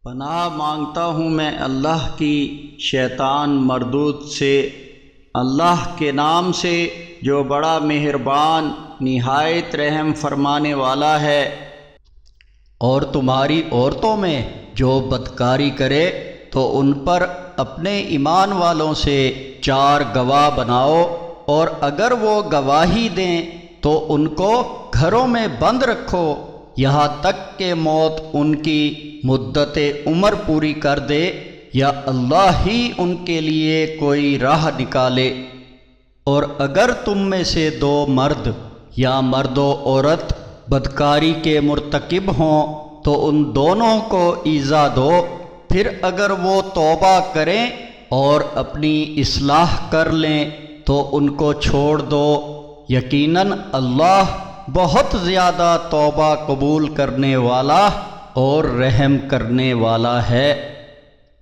پناہ مانگتا ہوں میں اللہ کی شیطان مردود سے، اللہ کے نام سے جو بڑا مہربان نہایت رحم فرمانے والا ہے۔ اور تمہاری عورتوں میں جو بدکاری کرے تو ان پر اپنے ایمان والوں سے 4 گواہ بناؤ، اور اگر وہ گواہی دیں تو ان کو گھروں میں بند رکھو یہاں تک کہ موت ان کی مدت عمر پوری کر دے یا اللہ ہی ان کے لیے کوئی راہ نکالے۔ اور اگر تم میں سے 2 مرد یا مرد و عورت بدکاری کے مرتکب ہوں تو ان دونوں کو ایذا دو، پھر اگر وہ توبہ کریں اور اپنی اصلاح کر لیں تو ان کو چھوڑ دو، یقیناً اللہ بہت زیادہ توبہ قبول کرنے والا اور رحم کرنے والا ہے۔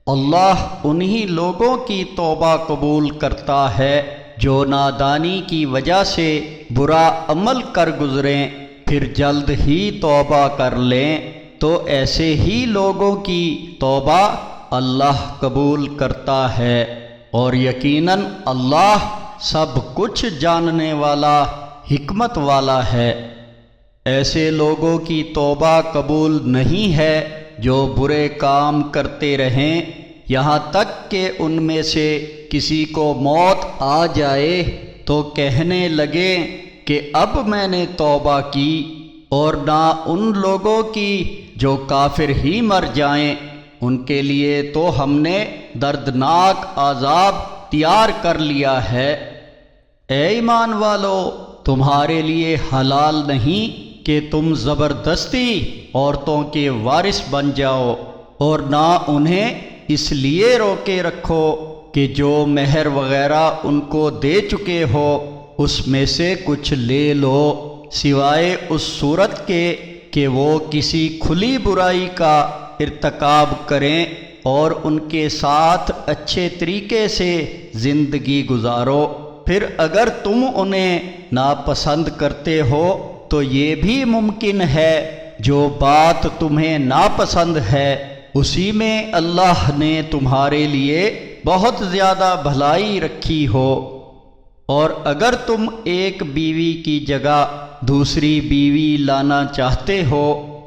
اللہ انہی لوگوں کی توبہ قبول کرتا ہے جو نادانی کی وجہ سے برا عمل کر گزریں پھر جلد ہی توبہ کر لیں، تو ایسے ہی لوگوں کی توبہ اللہ قبول کرتا ہے، اور یقیناً اللہ سب کچھ جاننے والا حکمت والا ہے۔ ایسے لوگوں کی توبہ قبول نہیں ہے جو برے کام کرتے رہیں یہاں تک کہ ان میں سے کسی کو موت آ جائے تو کہنے لگے کہ اب میں نے توبہ کی، اور نہ ان لوگوں کی جو کافر ہی مر جائیں، ان کے لیے تو ہم نے دردناک عذاب تیار کر لیا ہے۔ اے ایمان والو، تمہارے لیے حلال نہیں کہ تم زبردستی عورتوں کے وارث بن جاؤ، اور نہ انہیں اس لیے روکے رکھو کہ جو مہر وغیرہ ان کو دے چکے ہو اس میں سے کچھ لے لو، سوائے اس صورت کے کہ وہ کسی کھلی برائی کا ارتکاب کریں، اور ان کے ساتھ اچھے طریقے سے زندگی گزارو۔ پھر اگر تم انہیں ناپسند کرتے ہو تو یہ بھی ممکن ہے جو بات تمہیں ناپسند ہے اسی میں اللہ نے تمہارے لیے بہت زیادہ بھلائی رکھی ہو۔ اور اگر تم ایک بیوی کی جگہ دوسری بیوی لانا چاہتے ہو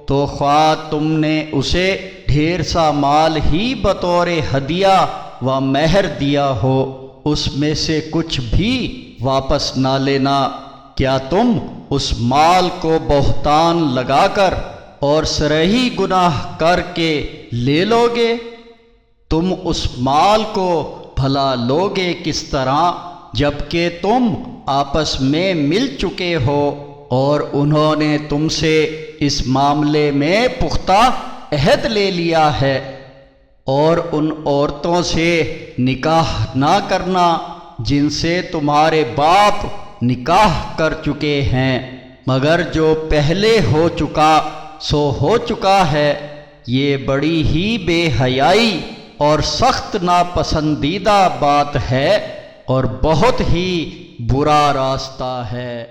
تو خواہ تم نے اسے ڈھیر سا مال ہی بطور ہدیہ و مہر دیا ہو، اس میں سے کچھ بھی واپس نہ لینا۔ کیا تم اس مال کو بہتان لگا کر اور صریح گناہ کر کے لے لوگے؟ تم اس مال کو بھلا لوگے کس طرح جبکہ تم آپس میں مل چکے ہو اور انہوں نے تم سے اس معاملے میں پختہ عہد لے لیا ہے؟ اور ان عورتوں سے نکاح نہ کرنا جن سے تمہارے باپ نکاح کر چکے ہیں، مگر جو پہلے ہو چکا سو ہو چکا ہے، یہ بڑی ہی بے حیائی اور سخت ناپسندیدہ بات ہے اور بہت ہی برا راستہ ہے۔